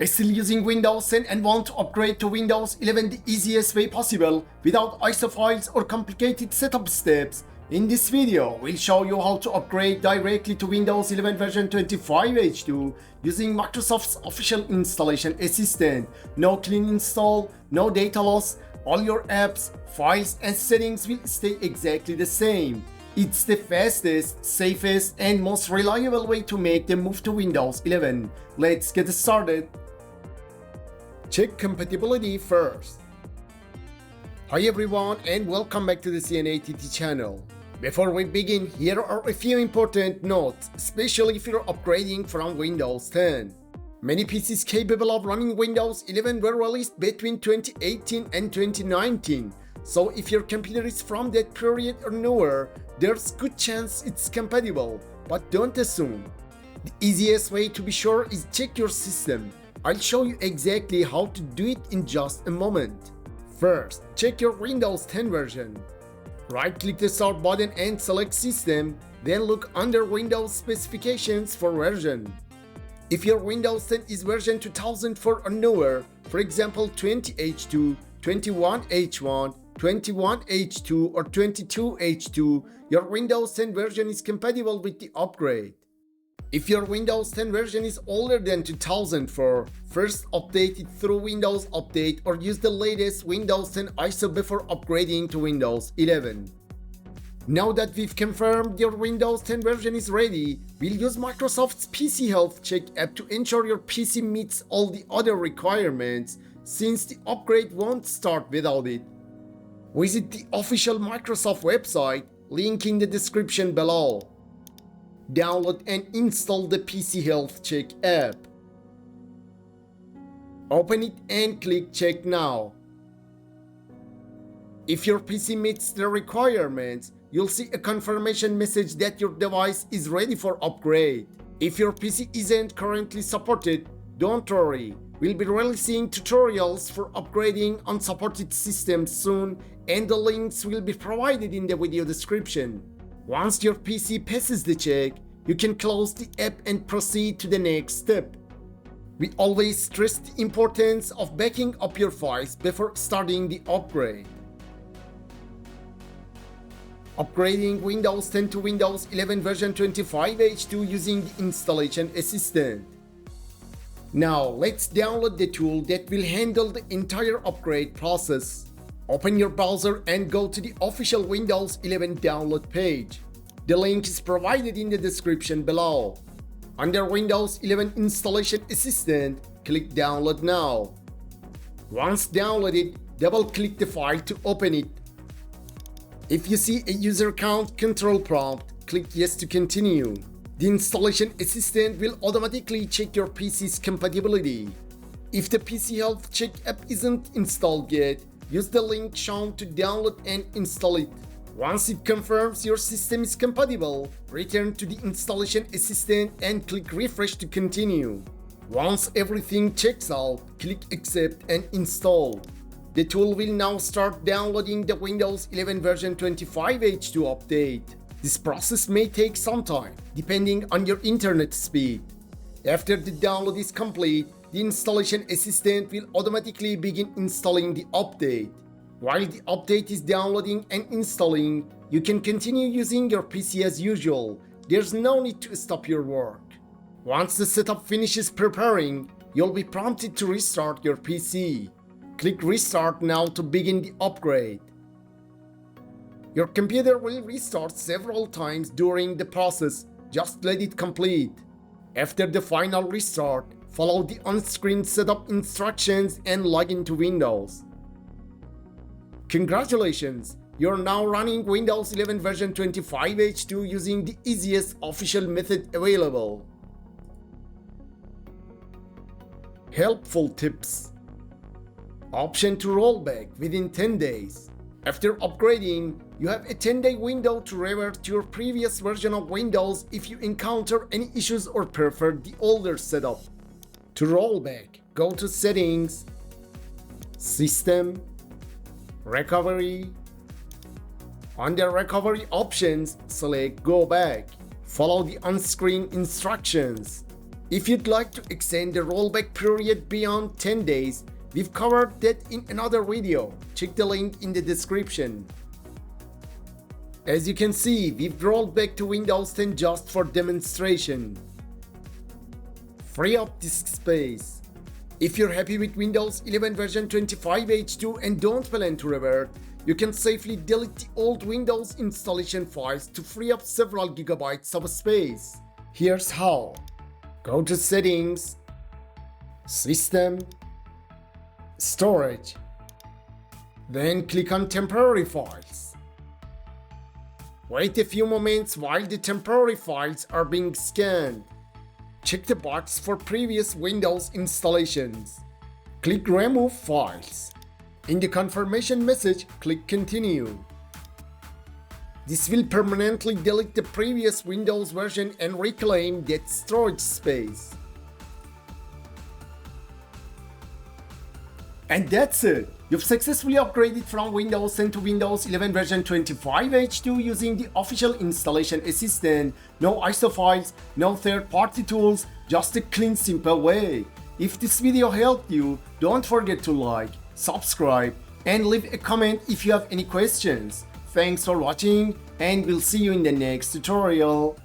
Still using Windows 10 and want to upgrade to Windows 11 the easiest way possible without ISO files or complicated setup steps? In this video, we'll show you how to upgrade directly to Windows 11 version 25H2 using Microsoft's official installation assistant. No clean install, no data loss, all your apps, files and settings will stay exactly the same. It's the fastest, safest and most reliable way to make the move to Windows 11. Let's get started. Check compatibility first. Hi everyone and welcome back to the CNATT channel. Before we begin, here are a few important notes, especially if you're upgrading from Windows 10. Many PCs capable of running Windows 11 were released between 2018 and 2019, so if your computer is from that period or newer, there's good chance it's compatible, but don't assume. The easiest way to be sure is check your system. I'll show you exactly how to do it in just a moment. First, check your Windows 10 version. Right-click the Start button and select System, then look under Windows Specifications for version. If your Windows 10 is version 2004 or newer, for example 20H2, 21H1, 21H2 or 22H2, your Windows 10 version is compatible with the upgrade. If your Windows 10 version is older than 2004, first update it through Windows Update or use the latest Windows 10 ISO before upgrading to Windows 11. Now that we've confirmed your Windows 10 version is ready, we'll use Microsoft's PC Health Check app to ensure your PC meets all the other requirements, since the upgrade won't start without it. Visit the official Microsoft website, link in the description below. Download and install the PC Health Check app. Open it and click Check Now. If your PC meets the requirements, you'll see a confirmation message that your device is ready for upgrade. If your PC isn't currently supported, don't worry. We'll be releasing tutorials for upgrading unsupported systems soon, and the links will be provided in the video description. Once your PC passes the check, you can close the app and proceed to the next step. We always stress the importance of backing up your files before starting the upgrade. Upgrading Windows 10 to Windows 11 version 25H2 using the installation assistant. Now let's download the tool that will handle the entire upgrade process. Open your browser and go to the official Windows 11 download page. The link is provided in the description below. Under Windows 11 Installation Assistant, click Download Now. Once downloaded, double-click the file to open it. If you see a user account control prompt, click Yes to continue. The Installation Assistant will automatically check your PC's compatibility. If the PC Health Check app isn't installed yet, use the link shown to download and install it. Once it confirms your system is compatible, return to the Installation Assistant and click Refresh to continue. Once everything checks out, click Accept and Install. The tool will now start downloading the Windows 11 version 25H2 update. This process may take some time, depending on your internet speed. After the download is complete, the Installation Assistant will automatically begin installing the update. While the update is downloading and installing, you can continue using your PC as usual. There's no need to stop your work. Once the setup finishes preparing, you'll be prompted to restart your PC. Click Restart now to begin the upgrade. Your computer will restart several times during the process. Just let it complete. After the final restart, follow the on-screen setup instructions and log into Windows. Congratulations! You're now running Windows 11 version 25H2 using the easiest official method available. Helpful tips. Option to roll back within 10 days. After upgrading, you have a 10-day window to revert to your previous version of Windows if you encounter any issues or prefer the older setup. To roll back, go to Settings, System, Recovery. Under Recovery options, select Go Back. Follow the on-screen instructions. If you'd like to extend the rollback period beyond 10 days, we've covered that in another video. Check the link in the description. As you can see, we've rolled back to Windows 10 just for demonstration. Free up disk space. If you're happy with Windows 11 version 25H2 and don't plan to revert, you can safely delete the old Windows installation files to free up several gigabytes of space. Here's how. Go to Settings, System, Storage, then click on Temporary Files. Wait a few moments while the temporary files are being scanned. Check the box for previous Windows installations. Click Remove Files. In the confirmation message, click Continue. This will permanently delete the previous Windows version and reclaim that storage space. And that's it! You've successfully upgraded from Windows 10 to Windows 11 version 25H2 using the official installation assistant. No ISO files, no third-party tools, just a clean, simple way. If this video helped you, don't forget to like, subscribe, and leave a comment if you have any questions. Thanks for watching, and we'll see you in the next tutorial.